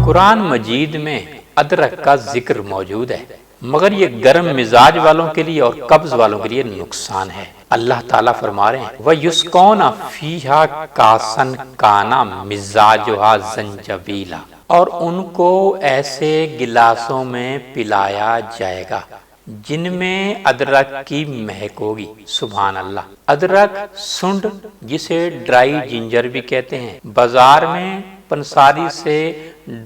قرآن مجید میں ادرک کا ذکر موجود ہے، مگر یہ گرم مزاج والوں کے لیے اور قبض والوں کے لیے نقصان ہے۔ اللہ تعالیٰ فرما رہے ہیں وَيُسْقَوْنَ فِيهَا كَأْسًا كَانَ مِزَاجُهَا زَنْجَبِيلًا، اور ان کو ایسے گلاسوں میں پلایا جائے گا جن میں ادرک کی مہک ہوگی۔ سبحان اللہ۔ ادرک سنڈ جسے ڈرائی جنجر بھی کہتے ہیں، بازار میں پنساری سے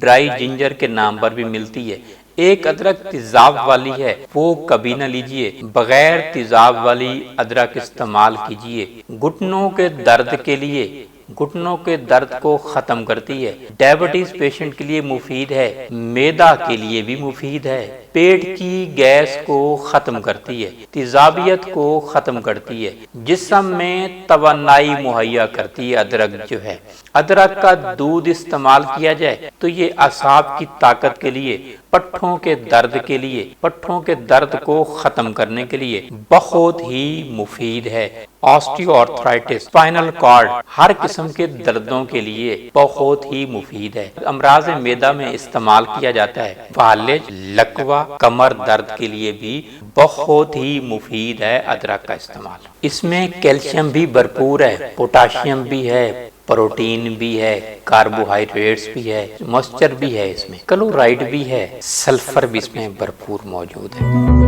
ڈرائی جنجر کے نام پر بھی ملتی ہے۔ ایک ادرک تیزاب والی ہے، وہ کبھی نہ لیجئے، بغیر تیزاب والی ادرک استعمال کیجئے۔ گھٹنوں کے درد کے لیے، گھٹنوں کے درد کو ختم کرتی ہے، ڈائبٹیز پیشنٹ کے لیے مفید ہے، معدہ کے لیے بھی مفید ہے، پیٹ کی گیس کو ختم کرتی ہے، تیزابیت کو ختم کرتی ہے، جسم میں توانائی مہیا کرتی ہے۔ ادرک جو ہے، ادرک کا دودھ استعمال کیا جائے تو یہ اعصاب کی طاقت کے لیے، پٹھوں کے درد کے لیے، پٹھوں کے درد کو ختم کرنے کے لیے بہت ہی مفید ہے۔ آسٹیو آرتھرائٹس، اسپائنل کارڈ، ہر قسم کے دردوں کے لیے بہت ہی مفید ہے۔ امراض معدہ میں استعمال کیا جاتا ہے۔ فالج، لکوہ، کمر درد کے لیے بھی بہت ہی مفید ہے ادرک کا استعمال۔ اس میں کیلشیم بھی بھرپور ہے، پوٹاشیم بھی ہے، پروٹین بھی ہے، کاربوہائیڈریٹس بھی ہے، موئسچر بھی ہے، اس میں کلورائڈ بھی ہے، سلفر بھی اس میں بھرپور موجود ہے۔